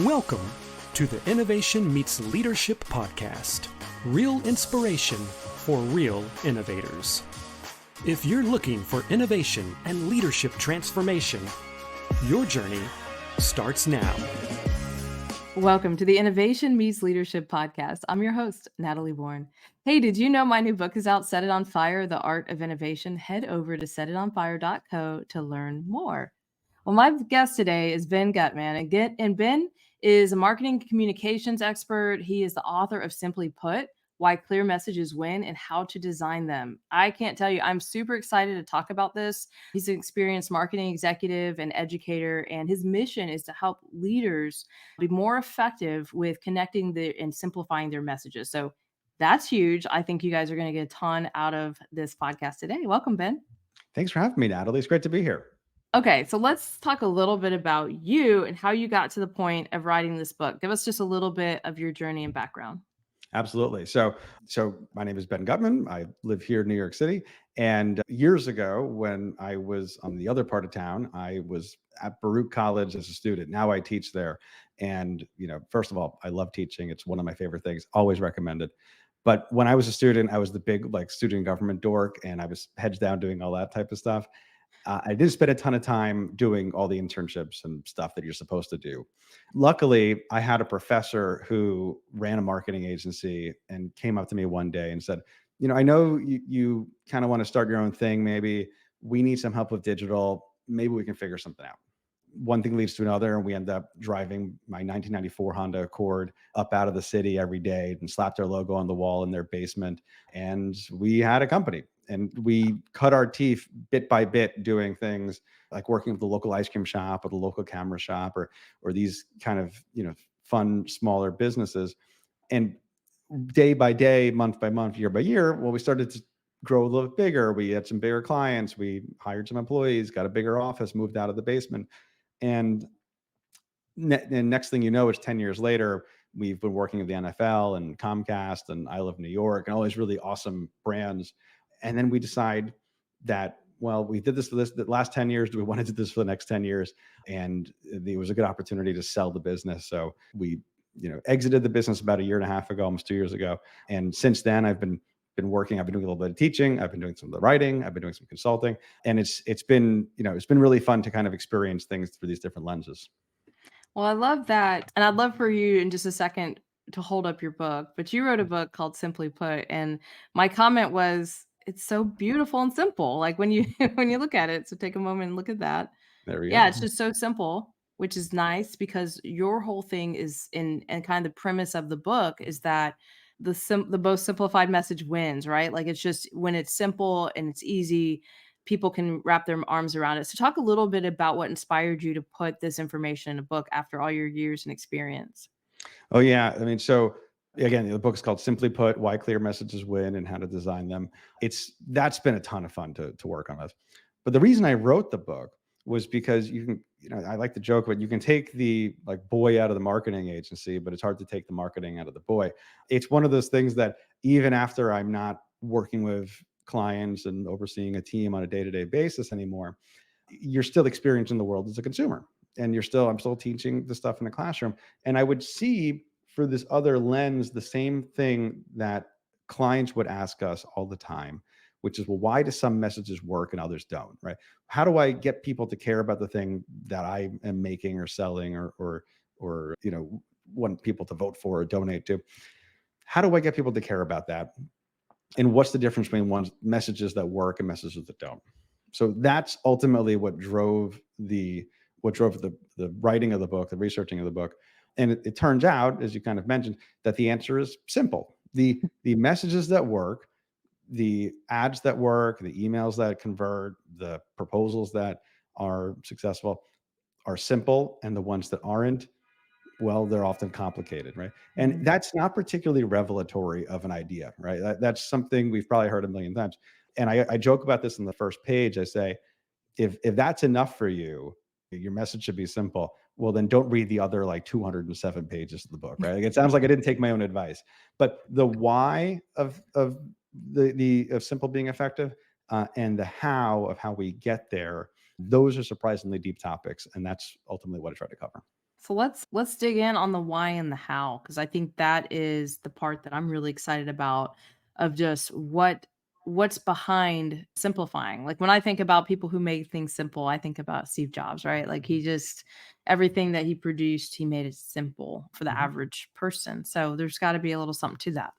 Welcome to the Innovation Meets Leadership podcast. Real inspiration for real innovators. If you're looking for innovation and leadership transformation, your journey starts now. Welcome to the Innovation Meets Leadership podcast. I'm your host, Natalie Born. Hey, did you know my new book is out, Set It on Fire, The Art of Innovation? Head over to setitonfire.co to learn more. Well, my guest today is Ben Guttmann. And Ben is a marketing communications expert. He is the author of Simply Put, Why Clear Messages Win and How to Design Them. I can't tell you, I'm super excited to talk about this. He's an experienced marketing executive and educator, and his mission is to help leaders be more effective with connecting and simplifying their messages. So that's huge. I think you guys are going to get a ton out of this podcast today. Welcome, Ben. Thanks for having me, Natalie. It's great to be here. Okay, so let's talk a little bit about you and how you got to the point of writing this book. Give us just a little bit of your journey and background. Absolutely. So my name is Ben Guttmann. I live here in New York City. And years ago, when I was on the other part of town, I was at Baruch College as a student. Now I teach there. And, first of all, I love teaching. It's one of my favorite things. Always recommend it. But when I was a student, I was the big student government dork, and I was heads down doing all that type of stuff. I did spend a ton of time doing all the internships and stuff that you're supposed to do. Luckily, I had a professor who ran a marketing agency and came up to me one day and said, I know you kind of want to start your own thing. Maybe we need some help with digital. Maybe we can figure something out. One thing leads to another, and we end up driving my 1994 Honda Accord up out of the city every day and slapped our logo on the wall in their basement. And we had a company, and we cut our teeth bit by bit doing things like working with the local ice cream shop or the local camera shop or these kind of, fun, smaller businesses. And day by day, month by month, year by year, well, we started to grow a little bit bigger. We had some bigger clients. We hired some employees, got a bigger office, moved out of the basement. And next thing you know, it's 10 years later, we've been working with the NFL and Comcast and I Love New York and all these really awesome brands. And then we decide that, well, we did this for the last 10 years. Do we want to do this for the next 10 years? And it was a good opportunity to sell the business. So we, exited the business about a year and a half ago, almost 2 years ago. And since then, I've been working. I've been doing a little bit of teaching. I've been doing some of the writing. I've been doing some consulting. And it's been really fun to kind of experience things through these different lenses. Well, I love that. And I'd love for you in just a second to hold up your book, but you wrote a book called Simply Put. And my comment was, it's so beautiful and simple. Like when you when you look at it. So take a moment and look at that. There we go. Yeah, it's just so simple, which is nice because your whole thing is and kind of the premise of the book is that the most simplified message wins, right? Like it's just when it's simple and it's easy, people can wrap their arms around it. So talk a little bit about what inspired you to put this information in a book after all your years and experience. Oh, yeah. I mean, so again, the book is called Simply Put, Why Clear Messages Win and How to Design Them. That's been a ton of fun to work on this. But the reason I wrote the book was because I like to joke, but you can take the boy out of the marketing agency, but it's hard to take the marketing out of the boy. It's one of those things that even after I'm not working with clients and overseeing a team on a day-to-day basis anymore, you're still experiencing the world as a consumer. And I'm still teaching the stuff in the classroom. And I would see through this other lens, the same thing that clients would ask us all the time, which is, well, why do some messages work and others don't, right? How do I get people to care about the thing that I am making or selling or want people to vote for or donate to? How do I get people to care about that? And what's the difference between messages that work and messages that don't? So that's ultimately what drove the writing of the book, the researching of the book. And it turns out, as you kind of mentioned, that the answer is simple. The messages that work, the ads that work, the emails that convert, the proposals that are successful are simple, and the ones that aren't, well, they're often complicated, right? And that's not particularly revelatory of an idea, right? That's something we've probably heard a million times. And I joke about this in the first page. I say, if that's enough for you, your message should be simple. Well, then don't read the other 207 pages of the book, right? It sounds like I didn't take my own advice. But the why of simple being effective and the how of how we get there, those are surprisingly deep topics. And that's ultimately what I try to cover. So let's dig in on the why and the how, because I think that is the part that I'm really excited about, of just what's behind simplifying. Like when I think about people who make things simple, I think about Steve Jobs, right? Like he just everything that he produced, he made it simple for the Mhm. average person. So there's got to be a little something to that.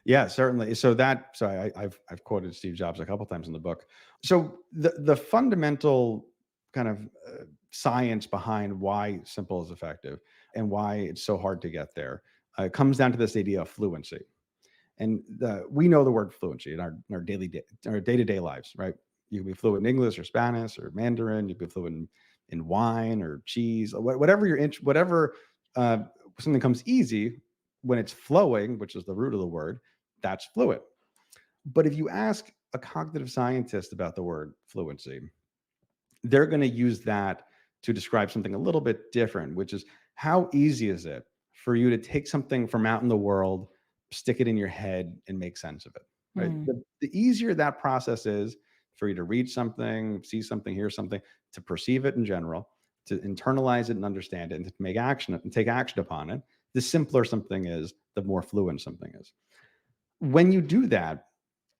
Yeah, certainly. I've quoted Steve Jobs a couple times in the book. So the fundamental kind of science behind why simple is effective and why it's so hard to get there comes down to this idea of fluency. And we know the word fluency in our our day-to-day lives, right? You can be fluent in English or Spanish or Mandarin. You can be fluent in wine or cheese, or whatever whatever uh, something comes easy when it's flowing, which is the root of the word, that's fluent. But if you ask a cognitive scientist about the word fluency, they're going to use that to describe something a little bit different, which is how easy is it for you to take something from out in the world, stick it in your head, and make sense of it, right? Mm, The easier that process is for you to read something, see something, hear something, to perceive it in general, to internalize it and understand it, and to make action and take action upon it, the simpler something is, the more fluent something is. When you do that,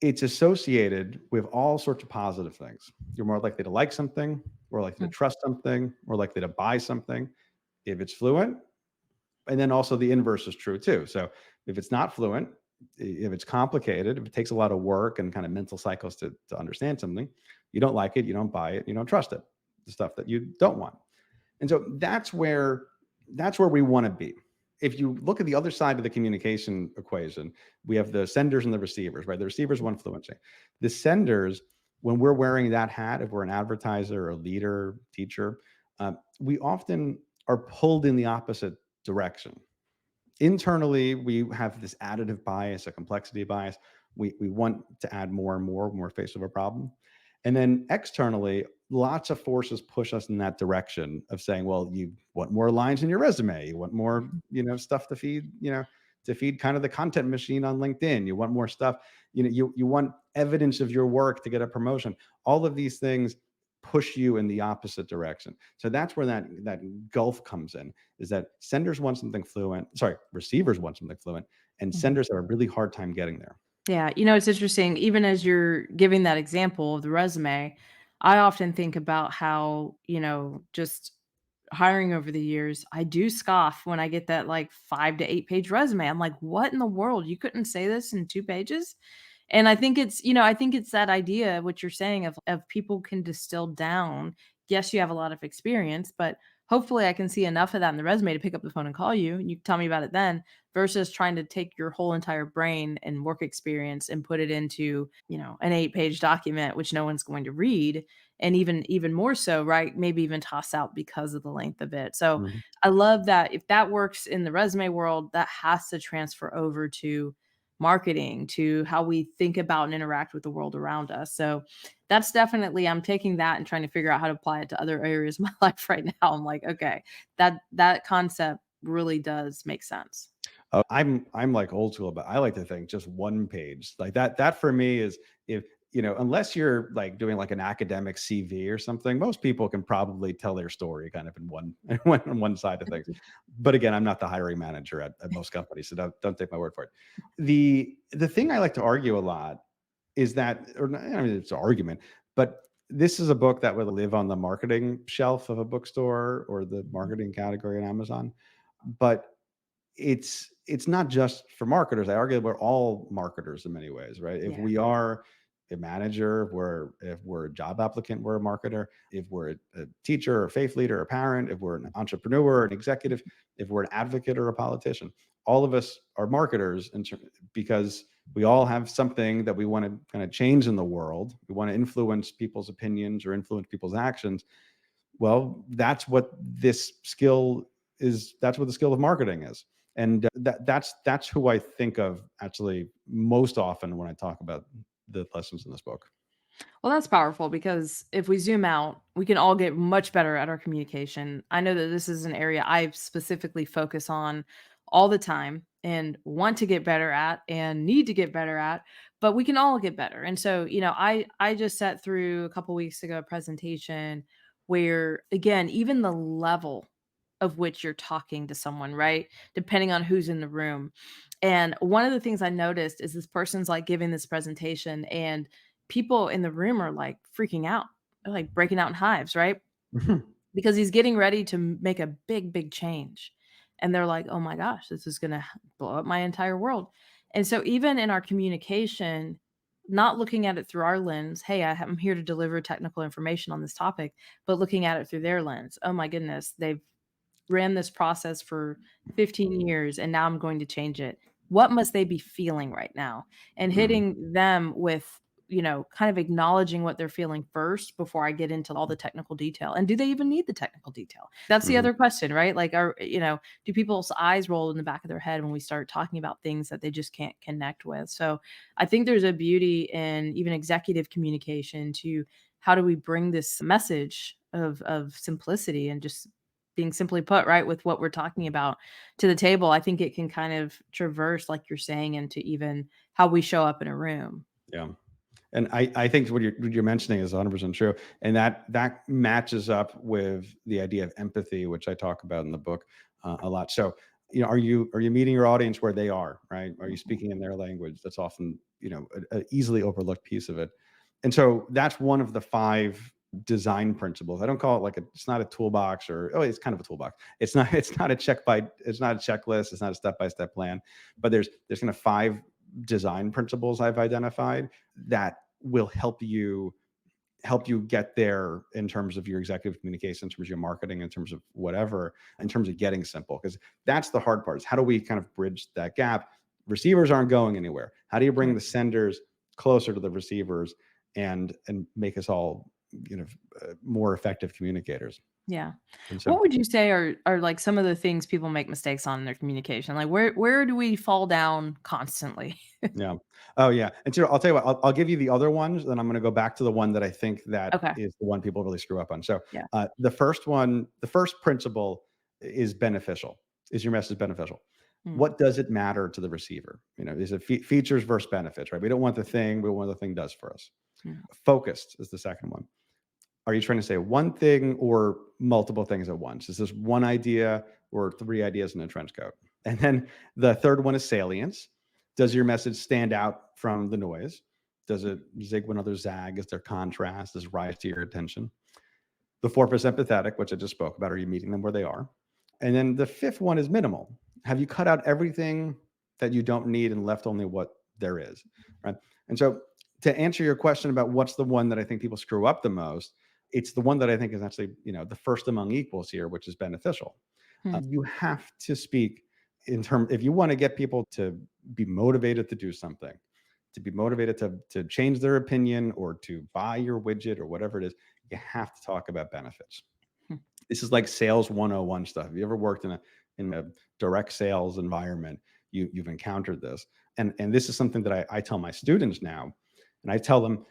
it's associated with all sorts of positive things. You're more likely to like something, more likely to mm, trust something, more likely to buy something if it's fluent. And then also the inverse is true too. So if it's not fluent, if it's complicated, if it takes a lot of work and kind of mental cycles to understand something, you don't like it, you don't buy it, you don't trust it, the stuff that you don't want. And so that's where we want to be. If you look at the other side of the communication equation, we have the senders and the receivers, right? The receivers want fluency. The senders, when we're wearing that hat, if we're an advertiser or a leader, teacher, we often are pulled in the opposite direction. Internally, we have this additive bias, a complexity bias. We want to add more and more when we're faced with a problem. And then externally, lots of forces push us in that direction of saying, well, you want more lines in your resume, you want more, stuff to feed, to feed kind of the content machine on LinkedIn. You want more stuff, you want evidence of your work to get a promotion. All of these things push you in the opposite direction. So that's where that gulf comes in, is that receivers want something fluent, and mhm. senders have a really hard time getting there. Yeah, it's interesting. Even as you're giving that example of the resume, I often think about how, just hiring over the years, I do scoff when I get that like 5 to 8 page resume. I'm like, what in the world? You couldn't say this in 2 pages? And I think it's that idea, what you're saying of people can distill down. Yes, you have a lot of experience, but hopefully I can see enough of that in the resume to pick up the phone and call you, and you can tell me about it then, versus trying to take your whole entire brain and work experience and put it into, an 8 page document, which no one's going to read. And even more so, right? Maybe even toss out because of the length of it. So Mhm. I love that if that works in the resume world, that has to transfer over to marketing, to how we think about and interact with the world around us. So that's definitely, I'm taking that and trying to figure out how to apply it to other areas of my life right now. I'm like, okay, that concept really does make sense. I'm like old school, but I like to think just one page like that. That for me is, if unless you're like doing like an academic CV or something, most people can probably tell their story kind of in one on one side of things. But again, I'm not the hiring manager at most companies, so don't take my word for it. The thing I like to argue a lot is that, or not, I mean, it's an argument, but this is a book that would live on the marketing shelf of a bookstore or the marketing category on Amazon. But it's not just for marketers. I argue we're all marketers in many ways, right? If Yeah. we are a manager, if we're a job applicant, we're a marketer. If we're a teacher or faith leader or parent, if we're an entrepreneur, an executive, if we're an advocate or a politician, all of us are marketers because we all have something that we want to kind of change in the world. We want to influence people's opinions or influence people's actions. Well, that's what the skill of marketing is. And that's who I think of actually most often when I talk about the lessons in this book. Well, that's powerful, because if we zoom out, we can all get much better at our communication. I know that this is an area I specifically focus on all the time and want to get better at and need to get better at, but we can all get better. And so, I just sat through a couple weeks ago a presentation where, again, even the level of which you're talking to someone, right? Depending on who's in the room. And one of the things I noticed is this person's like giving this presentation and people in the room are like freaking out. They're like breaking out in hives, right? Mhm. Because he's getting ready to make a big, big change. And they're like, oh my gosh, this is going to blow up my entire world. And so, even in our communication, not looking at it through our lens, hey, I'm here to deliver technical information on this topic, but looking at it through their lens. Oh my goodness, they've ran this process for 15 years and now I'm going to change it. What must they be feeling right now? And Mhm. hitting them with, kind of acknowledging what they're feeling first before I get into all the technical detail. And do they even need the technical detail? That's the Mhm. other question, right? Like, do people's eyes roll in the back of their head when we start talking about things that they just can't connect with? So I think there's a beauty in even executive communication to how do we bring this message of simplicity and just being simply put, right, with what we're talking about to the table. I think it can kind of traverse, like you're saying, into even how we show up in a room. Yeah. And I think what you're mentioning is 100% true, and that matches up with the idea of empathy, which I talk about in the book a lot. So, are you meeting your audience where they are, right? Are you speaking in their language? That's often a easily overlooked piece of it, and so that's one of the five design principles. I don't call it like it's not a toolbox, or it's kind of a toolbox. It's not a checklist. It's not a step by step plan, but there's kind of five design principles I've identified that will help you get there in terms of your executive communication, in terms of your marketing, in terms of whatever, in terms of getting simple. Because that's the hard part, is how do we kind of bridge that gap? Receivers aren't going anywhere. How do you bring Right. the senders closer to the receivers and make us all more effective communicators? Yeah. And so What would you say are like some of the things people make mistakes on in their communication? Like where do we fall down constantly? yeah. Oh, yeah. And so I'll tell you what, I'll give you the other ones, then I'm going to go back to the one that I think that Okay. is the one people really screw up on. So Yeah. the first principle is beneficial. Is your message beneficial? Mm, What does it matter to the receiver? Is it features versus benefits, right? We don't want the thing, we want what the thing does for us. mm, Focused is the second one. Are you trying to say one thing or multiple things at once? Is this one idea or three ideas in a trench coat? And then the third one is salience. Does your message stand out from the noise? Does it zig when others zag? Is there contrast? Does it rise to your attention? The fourth is empathetic, which I just spoke about. Are you meeting them where they are? And then the fifth one is minimal. Have you cut out everything that you don't need and left only what there is? Right. And so, to answer your question about what's the one that I think people screw up the most, it's the one that I think is actually, the first among equals here, which is beneficial. mm. You have to speak if you want to get people to be motivated to do something, to be motivated to change their opinion or to buy your widget or whatever it is, you have to talk about benefits. Hmm. This is like sales 101 stuff. Have you ever worked in a direct sales environment? You've encountered this. And this is something that I tell my students now. And I tell them,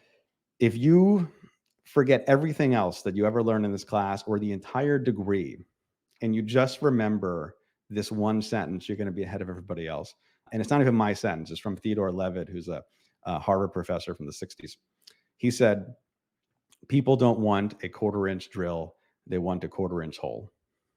if you forget everything else that you ever learned in this class or the entire degree, and you just remember this one sentence, you're going to be ahead of everybody else. And it's not even my sentence. It's from Theodore Levitt, who's a Harvard professor from the 60s. He said, people don't want a quarter-inch drill. They want a quarter-inch hole.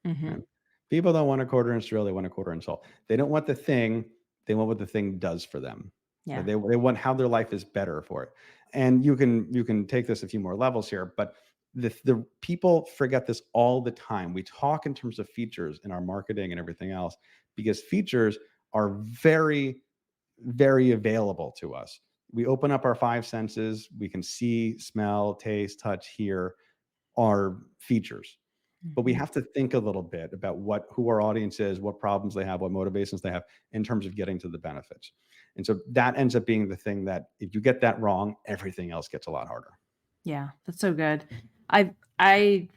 Mhm. Right? People don't want a quarter-inch drill. They want a quarter-inch hole. They don't want the thing. They want what the thing does for them. Right? Yeah. They want how their life is better for it. And you can take this a few more levels here, but the people forget this all the time. We talk in terms of features in our marketing and everything else because features are very, very available to us. We open up our five senses. We can see, smell, taste, touch, hear, are features. But we Mhm. have to think a little bit about who our audience is, what problems they have, what motivations they have in terms of getting to the benefits. And so that ends up being the thing that if you get that wrong, everything else gets a lot harder. Yeah, that's so good. I I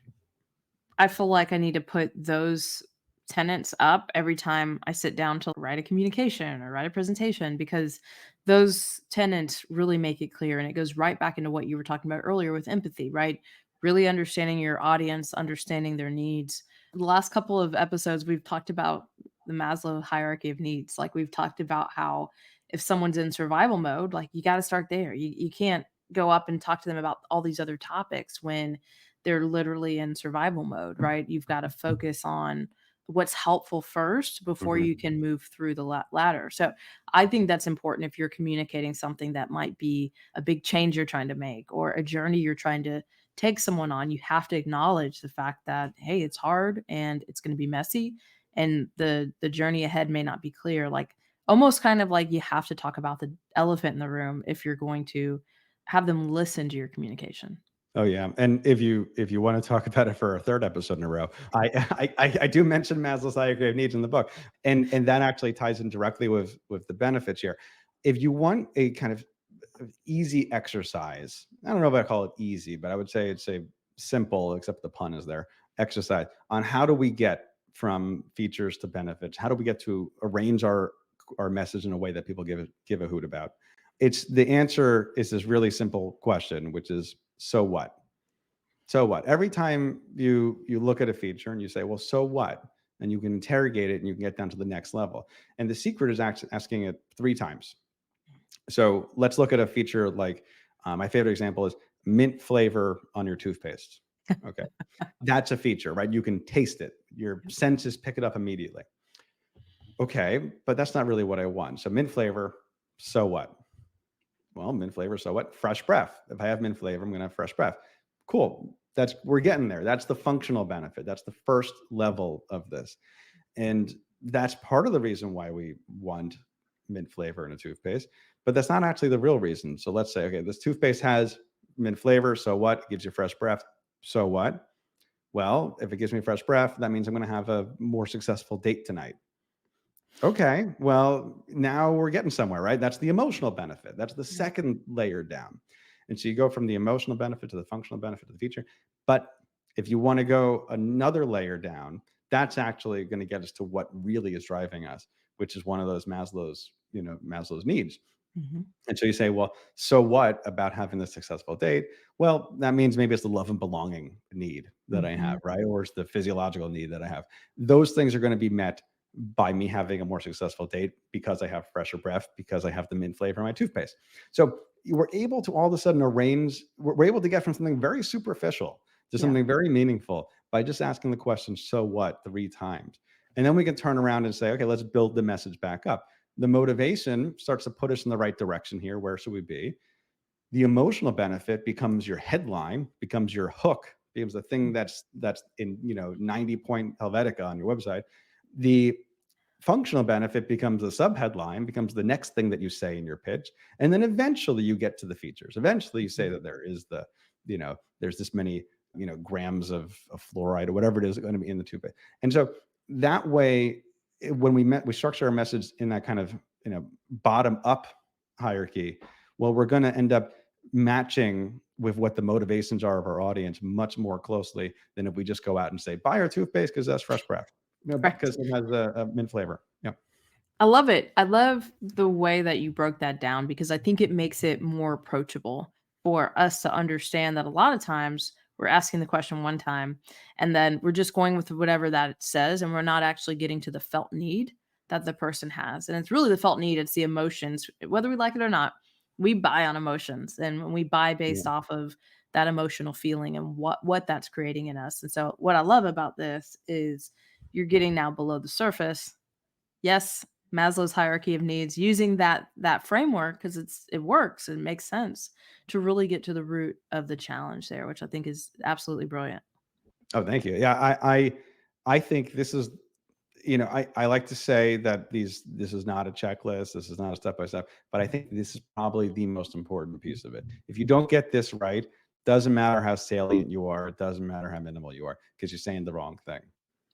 I feel like I need to put those tenets up every time I sit down to write a communication or write a presentation because those tenets really make it clear. And it goes right back into what you were talking about earlier with empathy, right? Really understanding your audience, understanding their needs. The last couple of episodes, we've talked about the Maslow hierarchy of needs. Like we've talked about how if someone's in survival mode, like you got to start there. You can't go up and talk to them about all these other topics when they're literally in survival mode, right? You've got to focus on what's helpful first before Mhm. you can move through the ladder. So I think that's important if you're communicating something that might be a big change you're trying to make or a journey you're trying to take someone on. You have to acknowledge the fact that, hey, it's hard and it's going to be messy and the journey ahead may not be clear. Like almost kind of like you have to talk about the elephant in the room if you're going to have them listen to your communication. Oh yeah, and if you want to talk about it for a third episode in a row, I do mention Maslow's hierarchy of needs in the book, and that actually ties in directly with the benefits here. If you want a kind of easy exercise, I don't know if I call it easy, but I would say it's a simple, except the pun is there, exercise on how do we get from features to benefits? How do we get to arrange our message in a way that people give a hoot about? It's the answer is this really simple question, which is so what? So what? Every time you look at a feature and you say, well, so what? And you can interrogate it and you can get down to the next level. And the secret is asking it 3 times. So let's look at a feature like my favorite example is mint flavor on your toothpaste. Okay. That's a feature, right? You can taste it. Your senses pick it up immediately. Okay, but that's not really what I want. So mint flavor, so what? Well, mint flavor, so what? Fresh breath. If I have mint flavor, I'm going to have fresh breath. Cool. We're getting there. That's the functional benefit. That's the first level of this. And that's part of the reason why we want mint flavor in a toothpaste, but that's not actually the real reason. So let's say, okay, this toothpaste has mint flavor. So what? It gives you fresh breath. So what? Well, if it gives me fresh breath, that means I'm going to have a more successful date tonight. Okay, well, now we're getting somewhere, right? That's the emotional benefit. That's the Yeah. second layer down. And so you go from the emotional benefit to the functional benefit to the feature. But if you want to go another layer down, that's actually going to get us to what really is driving us, which is one of those Maslow's needs. Mhm. And so you say, well, so what about having the successful date? Well, that means maybe it's the love and belonging need that I have, Mhm. right? Or it's the physiological need that I have. Those things are going to be met by me having a more successful date because I have fresher breath, because I have the mint flavor in my toothpaste. So we're able to all of a sudden we're able to get from something very superficial to Yeah. something very meaningful by just asking the question, so what, 3 times. And then we can turn around and say, okay, let's build the message back up. The motivation starts to put us in the right direction here. Where should we be? The emotional benefit becomes your headline, becomes your hook, becomes the thing that's in 90-point Helvetica on your website. The functional benefit becomes the subheadline, becomes the next thing that you say in your pitch, and then eventually you get to the features. Eventually you say that there is there's this many grams of fluoride or whatever it is going to be in the toothpaste. And so that way, when we structure our message in that kind of bottom up hierarchy, well, we're going to end up matching with what the motivations are of our audience much more closely than if we just go out and say buy our toothpaste because that's fresh breath, Right. because it has a mint flavor. Yeah. I love it. I love the way that you broke that down because I think it makes it more approachable for us to understand that a lot of times we're asking the question one time and then we're just going with whatever that it says and we're not actually getting to the felt need that the person has. And it's really the felt need, it's the emotions, whether we like it or not. We buy on emotions and we buy Yeah. based off of that emotional feeling and what that's creating in us. And so what I love about this is you're getting now below the surface. Yes, Maslow's hierarchy of needs, using that framework because it works, it makes sense to really get to the root of the challenge there, which I think is absolutely brilliant. Oh, thank you. Yeah, I think this is, I like to say that this is not a checklist, this is not a step by step, but I think this is probably the most important piece of it. If you don't get this right, doesn't matter how salient you are, it doesn't matter how minimal you are, because you're saying the wrong thing.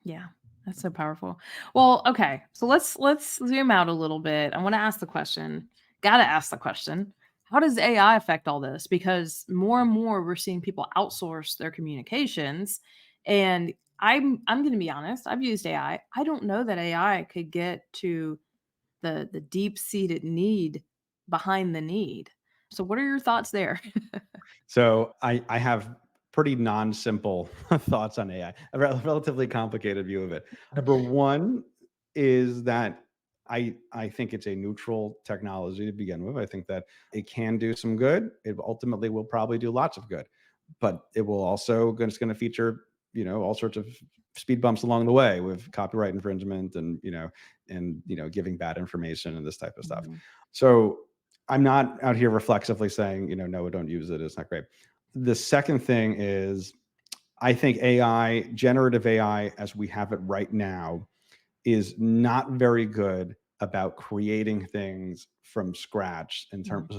Yeah, that's so powerful. Well, okay, so let's zoom out a little bit. I want to ask the question. Got to ask the question. How does AI affect all this? Because more and more we're seeing people outsource their communications, and I'm going to be honest. I've used AI. I don't know that AI could get to the deep seated need behind the need. So, what are your thoughts there? So I have pretty non-simple thoughts on AI, a relatively complicated view of it. Number one is that I think it's a neutral technology to begin with. I think that it can do some good. It ultimately will probably do lots of good, but it will also it's going to feature all sorts of speed bumps along the way with copyright infringement and giving bad information and this type of stuff. Mhm. So I'm not out here reflexively saying, no, don't use it. It's not great. The second thing is, I think generative AI as we have it right now, is not very good about creating things from scratch in terms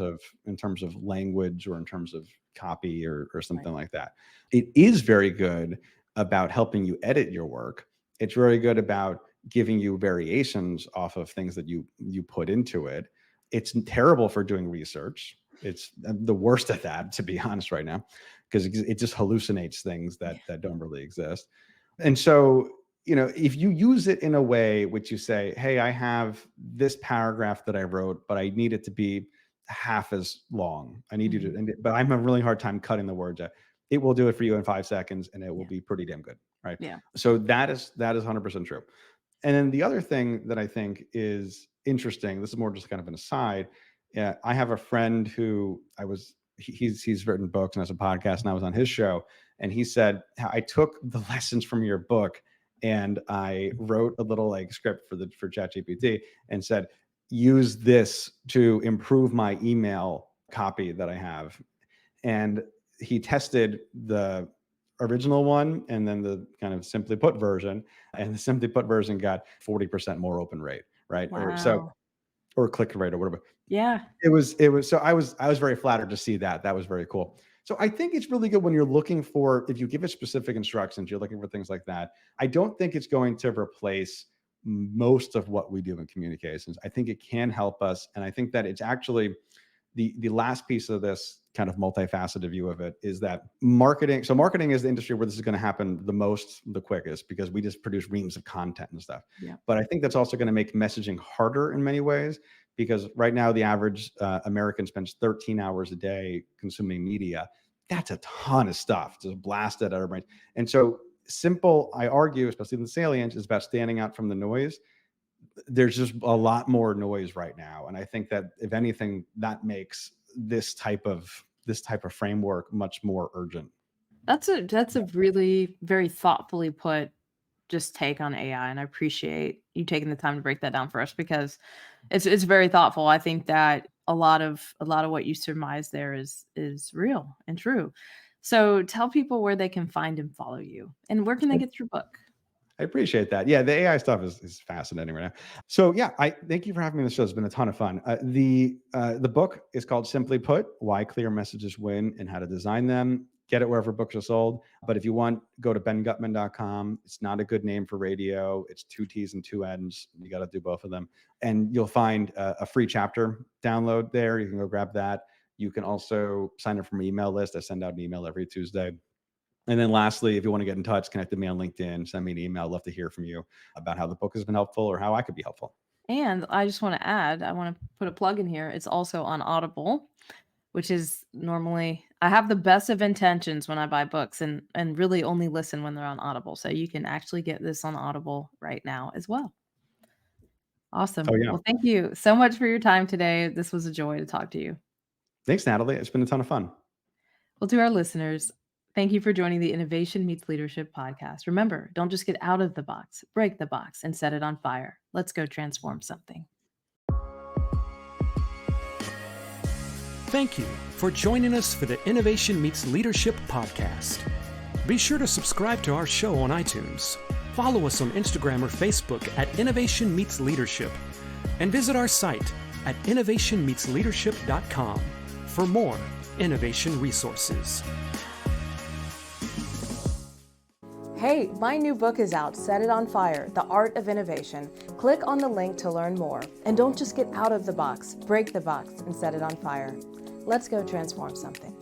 of language or in terms of copy or something like that. It is very good about helping you edit your work. It's very good about giving you variations off of things that you put into it. It's terrible for doing research. It's the worst at that, to be honest, right now, because it just hallucinates things that don't really exist. And so, if you use it in a way which you say, hey, I have this paragraph that I wrote, but I need it to be half as long. I need you to, but I'm having a really hard time cutting the words out. It will do it for you in 5 seconds and it will be pretty damn good. Right. Yeah. So that is 100% true. And then the other thing that I think is interesting, this is more just kind of an aside. I have a friend who he's written books and has a podcast, and I was on his show, and he said, I took the lessons from your book and I wrote a little script for ChatGPT and said, use this to improve my email copy that I have. And he tested the original one and then the kind of simply put version, and the simply put version got 40% more open rate, right? Wow. Or click rate or whatever. Yeah. It was so I was very flattered to see that. That was very cool. So I think it's really good when you're looking for, if you give it specific instructions, you're looking for things like that. I don't think it's going to replace most of what we do in communications. I think it can help us. And I think that it's actually the last piece of this kind of multifaceted view of it is that marketing. So marketing is the industry where this is going to happen the quickest, because we just produce reams of content and stuff. Yeah. But I think that's also going to make messaging harder in many ways, because right now the average American spends 13 hours a day consuming media. That's a ton of stuff just blasted at our brains. And so simple, I argue, especially in the salient, is about standing out from the noise. There's just a lot more noise right now. And I think that if anything, that makes this type of framework much more urgent. That's a really very thoughtfully put just take on AI, and I appreciate you taking the time to break that down for us, because it's very thoughtful. I think that a lot of what you surmise there is real and true. So tell people where they can find and follow you, and where can they get your book? I appreciate that. Yeah, the AI stuff is fascinating right now. So yeah, I thank you for having me on the show. It's been a ton of fun. The book is called Simply Put: Why Clear Messages Win and How to Design Them. Get it wherever books are sold. But if you want, go to bengutman.com. It's not a good name for radio. It's 2 T's and 2 N's. You got to do both of them. And you'll find a free chapter download there. You can go grab that. You can also sign up for my email list. I send out an email every Tuesday. And then lastly, if you want to get in touch, connect with me on LinkedIn, send me an email. I'd love to hear from you about how the book has been helpful or how I could be helpful. And I just want to add, I want to put a plug in here. It's also on Audible, which is normally, I have the best of intentions when I buy books, and really only listen when they're on Audible. So you can actually get this on Audible right now as well. Awesome. Oh, yeah. Well, thank you so much for your time today. This was a joy to talk to you. Thanks, Natalie. It's been a ton of fun. Well, to our listeners, thank you for joining the Innovation Meets Leadership podcast. Remember, don't just get out of the box, break the box and set it on fire. Let's go transform something. Thank you for joining us for the Innovation Meets Leadership podcast. Be sure to subscribe to our show on iTunes. Follow us on Instagram or Facebook at Innovation Meets Leadership, and visit our site at innovationmeetsleadership.com for more innovation resources. Hey, my new book is out, Set It on Fire, The Art of Innovation. Click on the link to learn more. And don't just get out of the box, break the box and set it on fire. Let's go transform something.